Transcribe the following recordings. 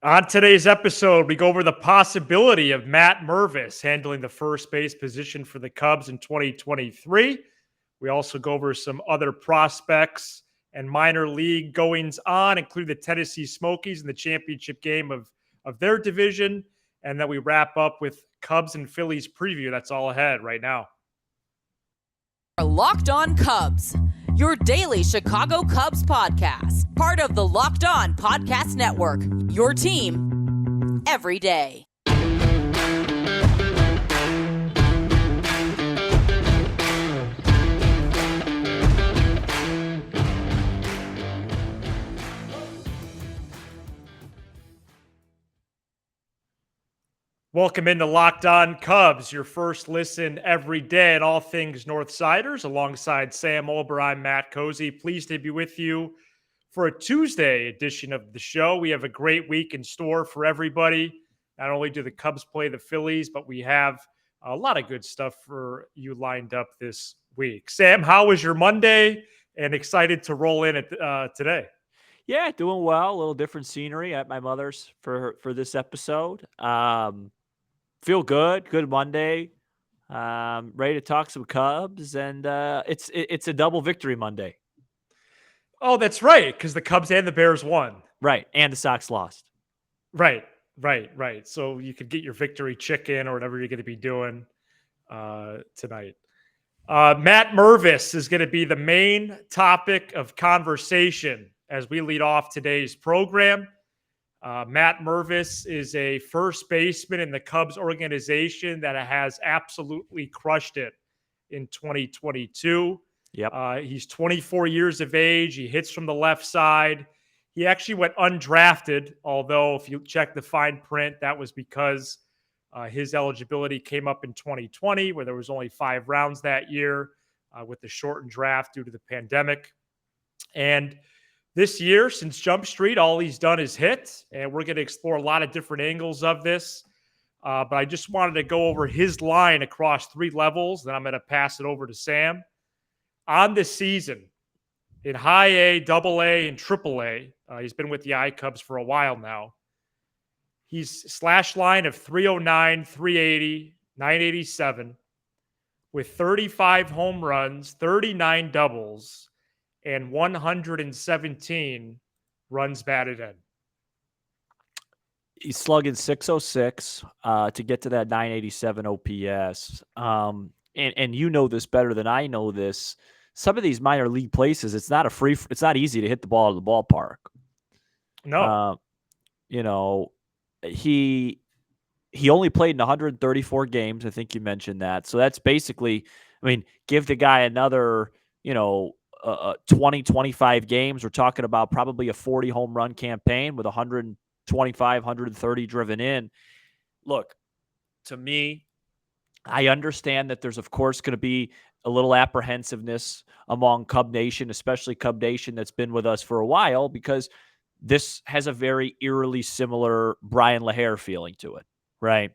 On today's episode, we go over the possibility of Matt Mervis handling the first base position for the Cubs in 2023. We also go over some other prospects and minor league goings on, including the Tennessee Smokies in the championship game of their division. And then we wrap up with Cubs and Phillies preview. That's all ahead right now. Locked On Cubs, your daily Chicago Cubs podcast, part of the Locked On Podcast Network, your team every day. Welcome into Locked On Cubs, your first listen every day at all things Northsiders. Alongside Sam Olber, I'm Matt Cozy. Pleased to be with you for a Tuesday edition of the show. We have a great week in store for everybody. Not only do the Cubs play the Phillies, but we have a lot of good stuff for you lined up this week. Sam, how was your Monday? And excited to roll in today. Yeah, doing well. A little different scenery at my mother's for this episode. Feel good. Good Monday. Ready to talk some Cubs, and it's a double victory Monday. Oh, that's right, because the Cubs and the Bears won. Right, and the Sox lost. Right. So you could get your victory chicken or whatever you're going to be doing tonight. Matt Mervis is going to be the main topic of conversation as we lead off today's program. Matt Mervis is a first baseman in the Cubs organization that has absolutely crushed it in 2022. Yep. He's 24 years of age. He hits from the left side. He actually went undrafted, although if you check the fine print, that was because his eligibility came up in 2020, where there was only 5 rounds that year with the shortened draft due to the pandemic. And this year, since Jump Street, all he's done is hit, and we're going to explore a lot of different angles of this. But I just wanted to go over his line across 3 levels, then I'm going to pass it over to Sam. On this season, in high A, double A, and triple A, he's been with the I-Cubs for a while now. He's slash line of 309, 380, 987 with 35 home runs, 39 doubles, and 117 runs batted in. He's slugging 606 to get to that 987 OPS. And you know this better than I know this. Some of these minor league places, it's not easy to hit the ball out of the ballpark. No. He only played in 134 games. I think you mentioned that. So that's basically, give the guy another, 20, 25 games. We're talking about probably a 40 home run campaign with 125, 130 driven in. Look, to me, I understand that there's, of course, going to be a little apprehensiveness among Cub Nation, especially Cub Nation that's been with us for a while, because this has a very eerily similar Brian LaHair feeling to it, right?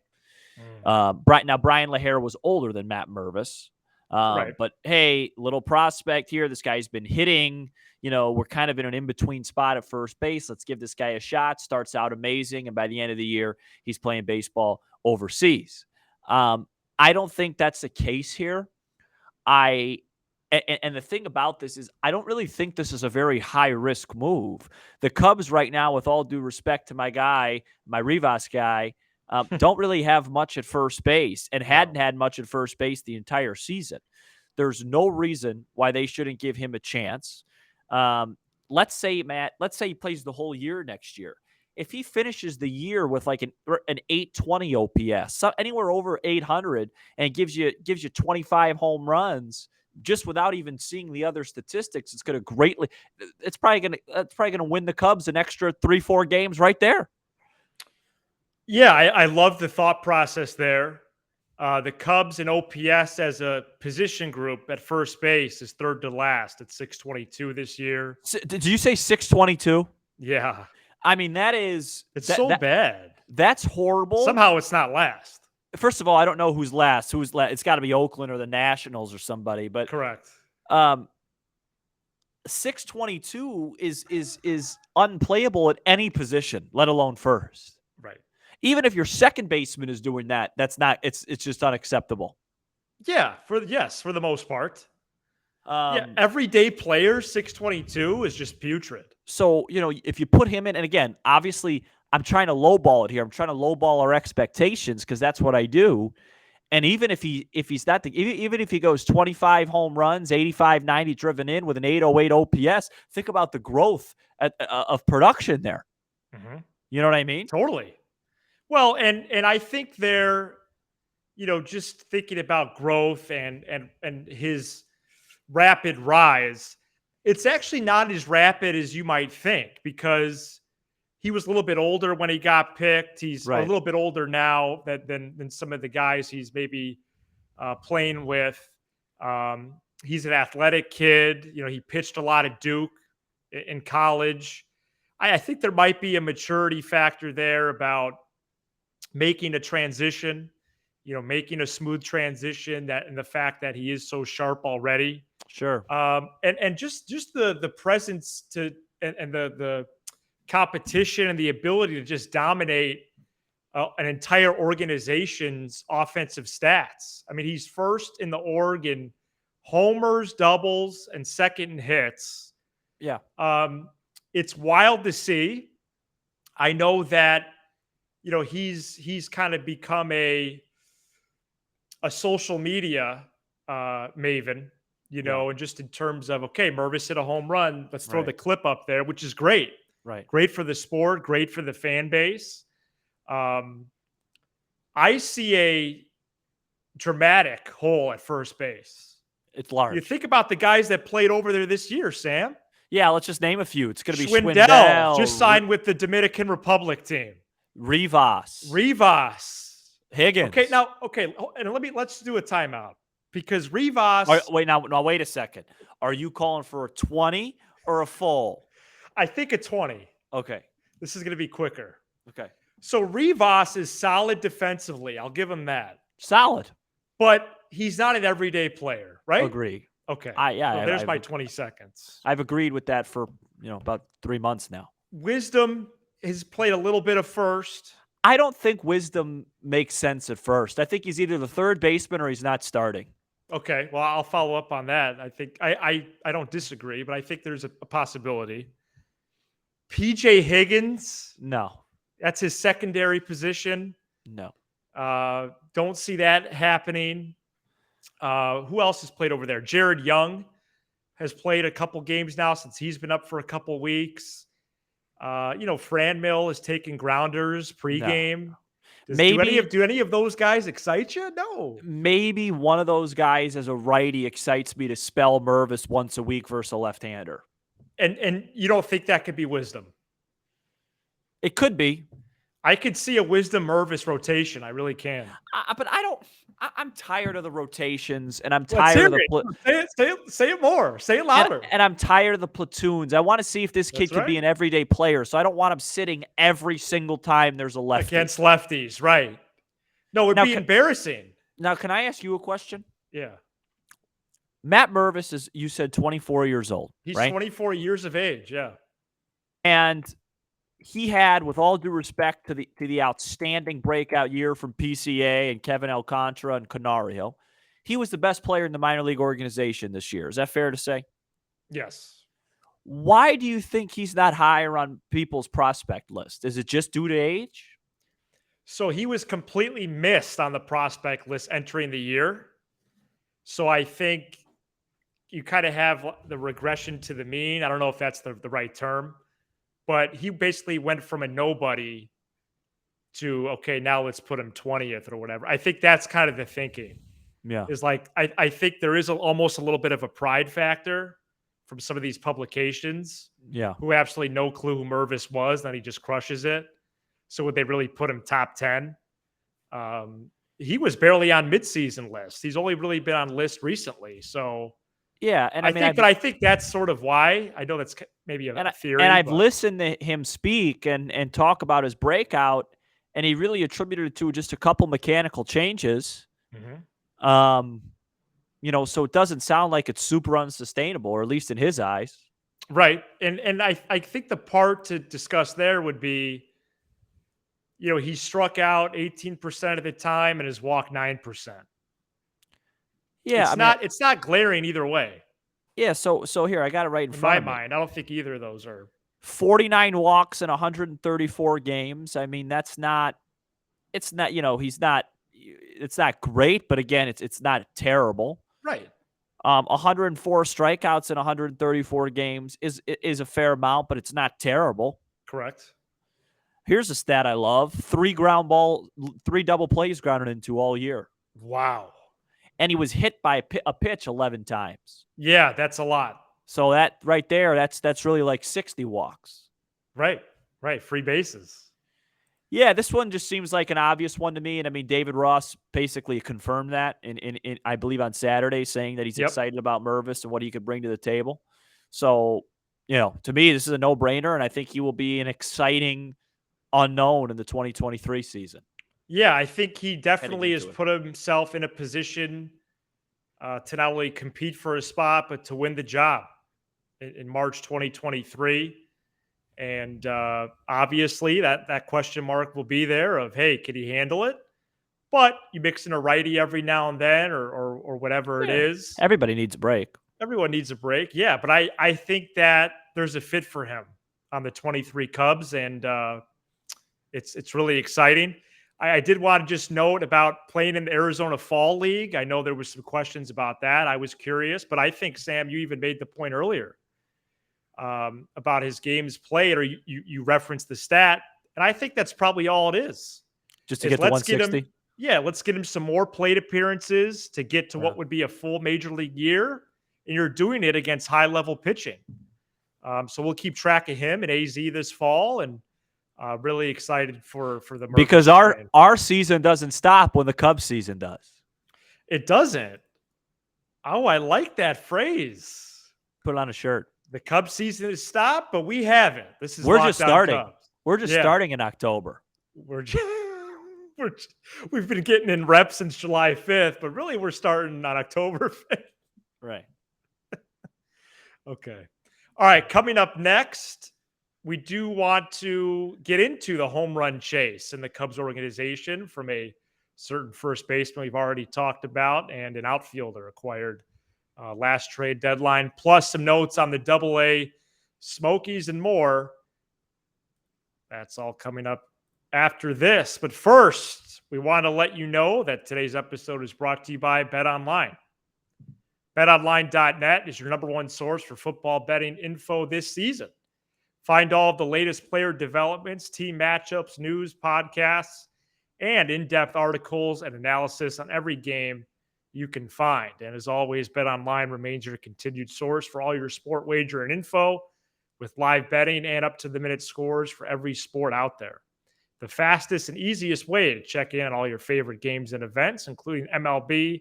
Now, Brian LaHair was older than Matt Mervis. Right. But hey, little prospect here. This guy's been hitting. We're kind of in an in-between spot at first base. Let's give this guy a shot. Starts out amazing, and by the end of the year, he's playing baseball overseas. I don't think that's the case here. And the thing about this is I don't really think this is a very high-risk move. The Cubs right now, with all due respect to my Rivas guy, don't really have much at first base and hadn't had much at first base the entire season. There's no reason why they shouldn't give him a chance. Let's say he plays the whole year next year. If he finishes the year with like an 820 OPS, anywhere over 800, and gives you 25 home runs, just without even seeing the other statistics, it's probably going to win the Cubs an extra 3-4 games right there. Yeah, I love the thought process there. The Cubs and OPS as a position group at first base is third to last at 622 this year. Did you say 622? Yeah. It's so bad. That's horrible. Somehow it's not last. First of all, I don't know who's last. It's got to be Oakland or the Nationals or somebody. But correct. 622 is unplayable at any position, let alone first. Right. Even if your second baseman is doing that, it's just unacceptable. Yeah, for the most part. Yeah, Um, everyday player 622 is just putrid. so if you put him in, and again, obviously, I'm trying to lowball it here. I'm trying to lowball our expectations because that's what I do. And even if he's not even if he goes 25 home runs, 85, 90 driven in with an 808 OPS, think about the growth of production there. Mhm. You know what I mean? Totally. Well, and I think they're, just thinking about growth and his rapid rise. It's actually not as rapid as you might think because he was a little bit older when he got picked. He's a Right. little bit older now than some of the guys he's maybe playing with. He's an athletic kid. He pitched a lot at Duke in college. I think there might be a maturity factor there about making a transition, making a smooth transition, that and the fact that he is so sharp already. Sure. And just the presence to and the competition and the ability to just dominate an entire organization's offensive stats. I mean, he's first in the org in homers, doubles, and second in hits. Yeah. It's wild to see. I know that he's kind of become a social media maven. Yeah. And just in terms of, okay, Mervis hit a home run, let's throw Right. the clip up there, which is great. Right. Great for the sport, great for the fan base. I see a dramatic hole at first base. It's large. You think about the guys that played over there this year, Sam. Yeah, let's just name a few. It's going to be Schwindel just signed with the Dominican Republic team. Rivas, Higgins. Higgins. And let's do a timeout because Rivas. Wait a second. Are you calling for a 20 or a full? I think a 20. Okay. This is going to be quicker. Okay. So Rivas is solid defensively. I'll give him that. Solid. But he's not an everyday player, right? Agree. Okay. There's my 20 seconds. I've agreed with that for, about 3 months now. Wisdom has played a little bit of first. I don't think Wisdom makes sense at first. I think he's either the third baseman or he's not starting. Okay. Well, I'll follow up on that. I think I don't disagree, but I think there's a possibility. PJ Higgins. No. That's his secondary position. No. Don't see that happening. Who else has played over there? Jared Young has played a couple games now since he's been up for a couple weeks. Franmil has taken grounders pregame. No. Do any of those guys excite you? No. Maybe one of those guys as a righty excites me to spell Mervis once a week versus a left-hander. And you don't think that could be Wisdom? It could be. I could see a Wisdom Mervis rotation. I really can. But I don't. I'm tired of the rotations, and I'm tired of the. Say it more. Say it louder. And I'm tired of the platoons. I want to see if this kid can be an everyday player. So I don't want him sitting every single time there's a lefty against lefties. Right. No, it'd be embarrassing. Now, can I ask you a question? Yeah. Matt Mervis is, you said, 24 years old. He's right? 24 years of age. Yeah. And he had, with all due respect to the outstanding breakout year from PCA and Kevin Alcantara and Canario, he was the best player in the minor league organization this year. Is that fair to say? Yes. Why do you think he's not higher on people's prospect list? Is it just due to age? So he was completely missed on the prospect list entering the year. So I think you kind of have the regression to the mean. I don't know if that's the right term. But he basically went from a nobody to, okay, now let's put him 20th or whatever. I think that's kind of the thinking. Yeah. Is like, I think there is almost a little bit of a pride factor from some of these publications. Yeah. Who have absolutely no clue who Mervis was, then he just crushes it. So would they really put him top 10? He was barely on midseason lists. He's only really been on lists recently. So yeah, and I think that's sort of why. I know that's maybe a theory. And I've listened to him speak and talk about his breakout, and he really attributed it to just a couple mechanical changes. Mm-hmm. So it doesn't sound like it's super unsustainable, or at least in his eyes. Right. And I think the part to discuss there would be, he struck out 18% of the time and has walked 9%. Yeah, I It's mean, not glaring either way. yeah. So here I got it right in In front my of me. mind, I don't think either of those are 49 walks in 134 games. I mean, that's not. It's not. He's not. It's not great, but again, it's not terrible. right. 104 strikeouts in 134 games is a fair amount, but it's not terrible. Correct. Here's a stat I love: 3 double plays grounded into all year, Wow. and he was hit by a pitch 11 times. Yeah, that's a lot. So that right there, that's really like 60 walks. Right. Right. Free bases. Yeah, this one just seems like an obvious one to me. And I mean, David Ross basically confirmed that in I believe on Saturday, saying that he's Yep. excited about Mervis and what he could bring to the table. So, to me, this is a no-brainer, and I think he will be an exciting unknown in the 2023 season. Yeah, I think he definitely has into it. put himself in a position to not only compete for a spot, but to win the job in March 2023. And obviously that question mark will be there of, hey, can he handle it? But you mix in a righty every now and then or whatever it is. Everybody needs a break. Everyone needs a break. Yeah, but I think that there's a fit for him on the 23 Cubs, and it's really exciting. I did want to just note about playing in the Arizona Fall League. I know there was some questions about that. I was curious, but I think, Sam, you even made the point earlier about his games played, or you referenced the stat, and I think that's probably all it is. Just to get to 160? Let's get him some more plate appearances to get to what would be a full major league year, and you're doing it against high-level pitching. So we'll keep track of him in AZ this fall, and really excited for the Mervis because train. our season doesn't stop when the Cubs season does. It doesn't. Oh, I like that phrase. Put it on a shirt. The Cubs season has stopped, but we haven't. We're just starting. Cubs. We're just starting in October. We've been getting in reps since July 5th, but really we're starting on October 5th. Right. Okay. All right. Coming up next, we do want to get into the home run chase in the Cubs organization from a certain first baseman we've already talked about and an outfielder acquired last trade deadline, plus some notes on the Double-A Smokies and more. That's all coming up after this. But first, we want to let you know that today's episode is brought to you by BetOnline. BetOnline.net is your number one source for football betting info this season. Find all of the latest player developments, team matchups, news, podcasts, and in-depth articles and analysis on every game you can find. And as always, BetOnline remains your continued source for all your sport wager and info with live betting and up-to-the-minute scores for every sport out there. The fastest and easiest way to check in on all your favorite games and events, including MLB,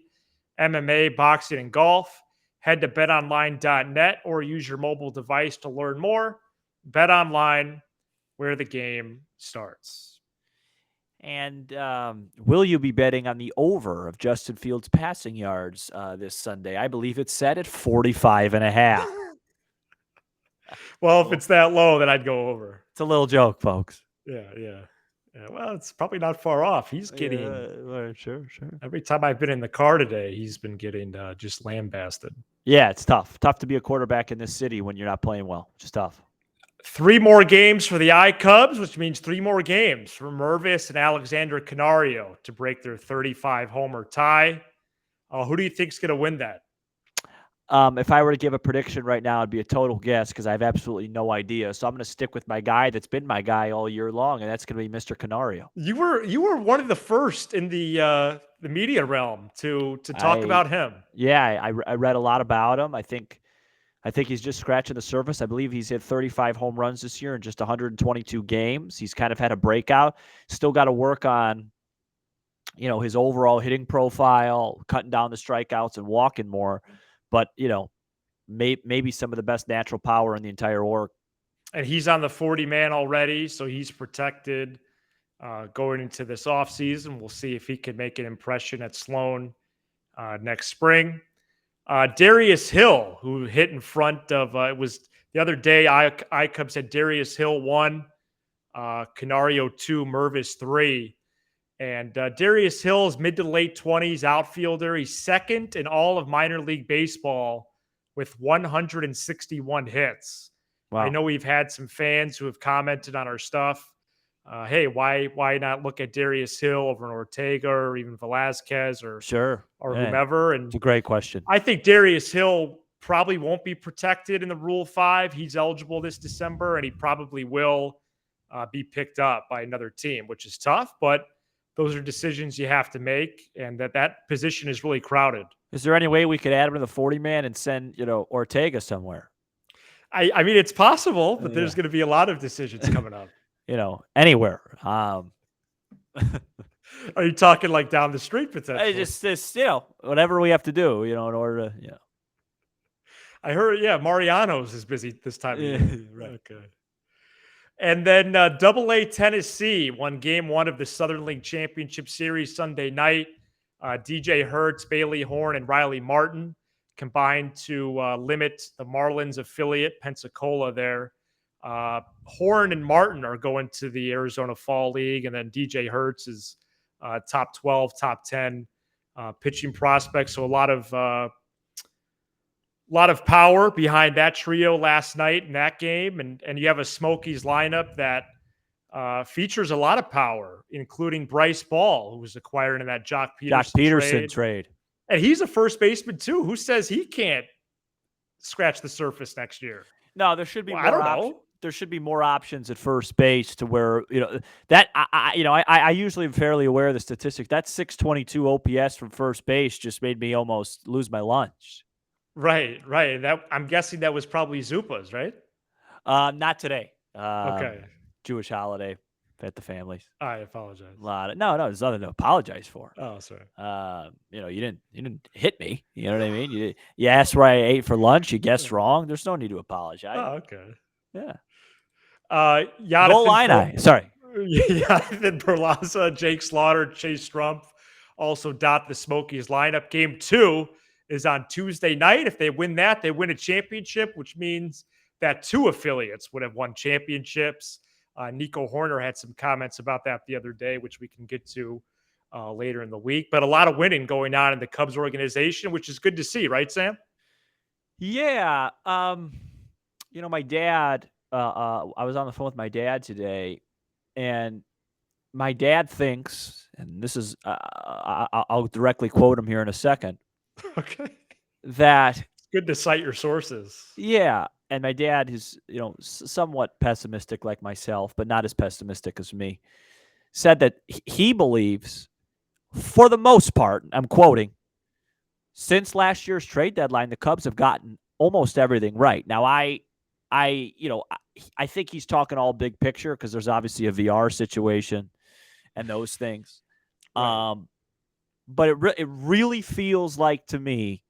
MMA, boxing, and golf. Head to betonline.net or use your mobile device to learn more. BetOnline, where the game starts. And will you be betting on the over of Justin Fields' passing yards this Sunday? I believe it's set at 45.5. Well, if it's that low, then I'd go over. It's a little joke, folks. Yeah. Well, it's probably not far off. He's getting sure. Every time I've been in the car today, he's been getting just lambasted. Yeah, it's tough. Tough to be a quarterback in this city when you're not playing well. Just tough. 3 more games for the iCubs, which means 3 more games for Mervis and Alexander Canario to break their 35-homer tie. Who do you think's going to win that? If I were to give a prediction right now, it'd be a total guess because I have absolutely no idea. So I'm going to stick with my guy that's been my guy all year long, and that's going to be Mr. Canario. You were one of the first in the media realm to talk about him. Yeah, I read a lot about him. I think he's just scratching the surface. I believe he's hit 35 home runs this year in just 122 games. He's kind of had a breakout. Still got to work on, his overall hitting profile, cutting down the strikeouts and walking more. But, maybe some of the best natural power in the entire org. And he's on the 40-man already, so he's protected going into this offseason. We'll see if he can make an impression at Sloan next spring. Darius Hill, who hit in front of it was The other day, iCubs had Darius Hill 1, Canario 2, Mervis 3. And Darius Hill is mid to late 20s outfielder. He's second in all of minor league baseball with 161 hits. Wow. I know we've had some fans who have commented on our stuff. Hey, why not look at Darius Hill over an Ortega or even Velasquez or whomever? And it's a great question. I think Darius Hill probably won't be protected in the Rule 5. He's eligible this December, and he probably will be picked up by another team, which is tough, but those are decisions you have to make, and that position is really crowded. Is there any way we could add him to the 40-man and send, Ortega somewhere? I mean, it's possible, but there's going to be a lot of decisions coming up. Anywhere. Are you talking like down the street potentially? Just whatever we have to do, in order to, I heard, Mariano's is busy this time of year. Right. Okay. And then Double-A Tennessee won Game 1 of the Southern League Championship Series Sunday night. DJ Hertz, Bailey Horn, and Riley Martin combined to limit the Marlins affiliate, Pensacola, there. Horn and Martin are going to the Arizona Fall League, and then DJ Hertz is top 12, top 10 pitching prospects. So a lot of power behind that trio last night in that game. And you have a Smokies lineup that features a lot of power, including Bryce Ball, who was acquired in that Jock Peterson trade. And he's a first baseman too. Who says he can't scratch the surface next year? No, there should be I don't know. There should be more options at first base to where, I usually am fairly aware of the statistic. That 622 OPS from first base just made me almost lose my lunch. Right. That I'm guessing that was probably Zupa's, right? Not today. Okay. Jewish holiday at the families. I apologize. No, there's nothing to apologize for. Oh, sorry. You didn't hit me. You know what I mean? You asked where I ate for lunch. You guessed wrong. There's no need to apologize. Oh, okay. Yeah. Goal line. Sorry. Jonathan Perlaza, Jake Slaughter, Chase Strumpf also dot the Smokies lineup. Game 2 is on Tuesday night. If they win that, they win a championship, which means that 2 affiliates would have won championships. Nico Horner had some comments about that the other day, which we can get to later in the week. But a lot of winning going on in the Cubs organization, which is good to see, right, Sam? Yeah. My dad, I was on the phone with my dad today, and my dad thinks, and this is, I'll directly quote him here in a second. Okay. That it's good to cite your sources. Yeah. And my dad is, somewhat pessimistic like myself, but not as pessimistic as me, said that he believes, for the most part, I'm quoting, since last year's trade deadline, the Cubs have gotten almost everything right. Now, I think he's talking all big picture because there's obviously a VR situation and those things. Right. But it really feels like to me,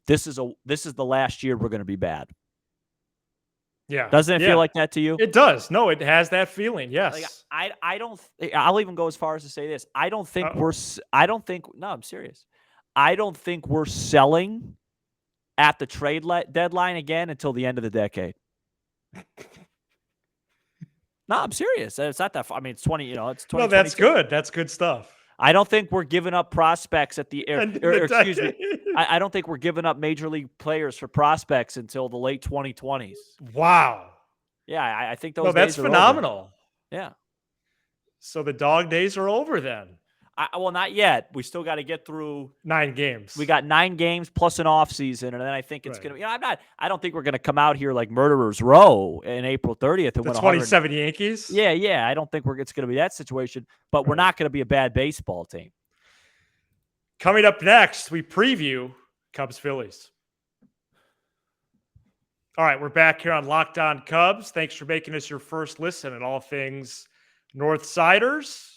this is the last year we're going to be bad. Yeah. Doesn't it feel like that to you? It does. No, it has that feeling. Yes. I'll even go as far as to say this. I'm serious. I don't think we're selling at the trade deadline again until the end of the decade. No, I'm serious. It's not that far. I mean, it's 20, it's 20. No, that's good. That's good stuff. I don't think we're giving up prospects at excuse me. I don't think we're giving up major league players for prospects until the late 2020s. Wow. Yeah, I think those days that's are phenomenal. Over. Yeah. So the dog days are over then. Well, not yet. We still got to get through 9 games. We got 9 games plus an off season, and then I think it's going to be. I don't think we're going to come out here like murderers row in April 30th and the win 27 Yankees. Yeah. I don't think it's going to be that situation, but we're not going to be a bad baseball team. Coming up next, we preview Cubs Phillies. All right, we're back here on Locked On Cubs. Thanks for making us your first listen at all things Northsiders.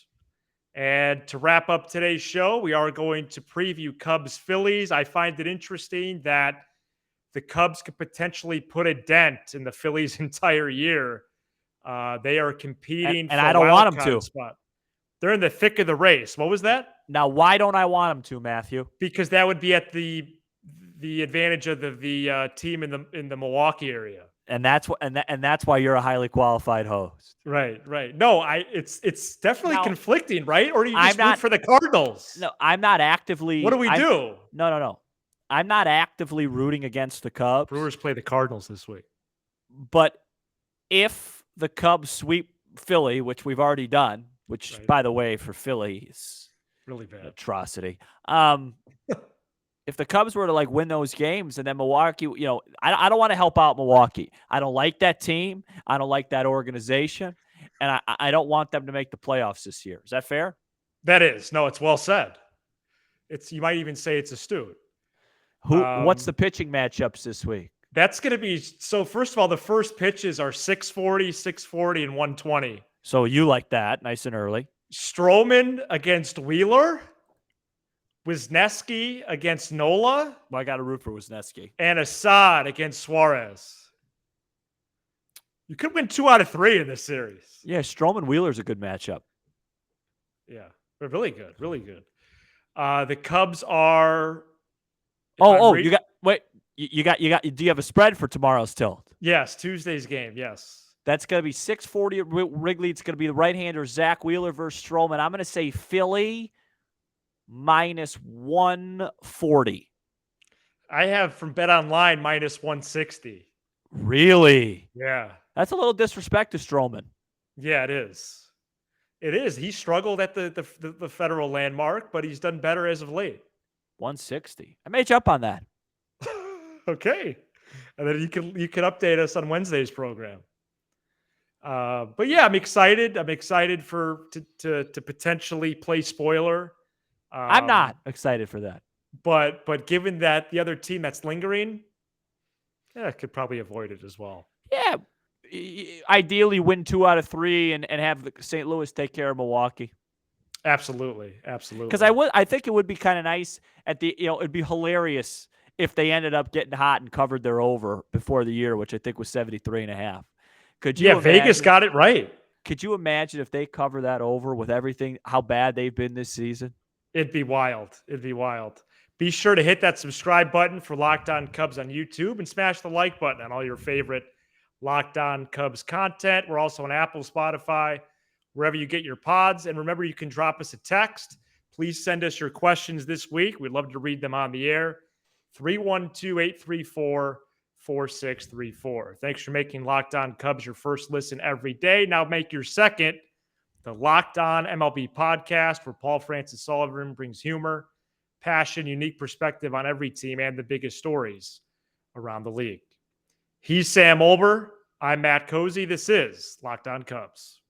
And to wrap up today's show, we are going to preview Cubs Phillies. I find it interesting that the Cubs could potentially put a dent in the Phillies' entire year. They are competing and for I don't want them to. Spot. They're in the thick of the race. What was that? Now, why don't I want them to, Matthew? Because that would be at the advantage of the team in the Milwaukee area. And that's what, and that's why you're a highly qualified host. Right. No, it's definitely Now, conflicting, right? Or do you I'm just root not- for the Cardinals? No, I'm not actively. What do we do? No. I'm not actively rooting against the Cubs. Brewers play the Cardinals this week. But if the Cubs sweep Philly, which we've already done, which, Right. by the way, for Philly is Really an bad. atrocity. If the Cubs were to like win those games and then Milwaukee, I don't want to help out Milwaukee. I don't like that team. I don't like that organization. And I don't want them to make the playoffs this year. Is that fair? That is. No, it's well said. You might even say it's astute. What's the pitching matchups this week? That's going to be, so first of all, the first pitches are 640, and 120. So you like that, nice and early. Stroman against Wheeler. Wisniewski against Nola. Well, I got to root for Wisniewski. And Assad against Suarez. You could win 2 out of 3 in this series. Yeah, Stroman Wheeler's a good matchup. Yeah, they're really good. Really good. The Cubs are. You got. Do you have a spread for tomorrow's tilt? Yes, Tuesday's game. Yes. That's going to be 640 at Wrigley. It's going to be the right-hander Zach Wheeler versus Stroman. I'm going to say Philly minus 140. I have from BetOnline minus 160. Really? Yeah. That's a little disrespect to Stroman. Yeah, it is. It is. He struggled at the federal landmark, but he's done better as of late. 160. I may jump on that. Okay. And then you can update us on Wednesday's program. But yeah, I'm excited. I'm excited to potentially play spoiler. I'm not excited for that. But given that the other team that's lingering, yeah, could probably avoid it as well. Yeah. Ideally win 2 out of 3 and have St. Louis take care of Milwaukee. Absolutely. Because I think it would be kind of nice it'd be hilarious if they ended up getting hot and covered their over before the year, which I think was 73.5. Could you? Yeah, Vegas got it right. Could you imagine if they cover that over with everything, how bad they've been this season? It'd be wild. Be sure to hit that subscribe button for Locked On Cubs on YouTube and smash the like button on all your favorite Locked On Cubs content. We're also on Apple, Spotify, wherever you get your pods. And remember, you can drop us a text. Please send us your questions this week. We'd love to read them on the air. 312-834-4634. Thanks for making Locked On Cubs your first listen every day. Now make your second the Locked On MLB podcast, where Paul Francis Sullivan brings humor, passion, unique perspective on every team and the biggest stories around the league. He's Sam Olber. I'm Matt Cozy. This is Locked On Cubs.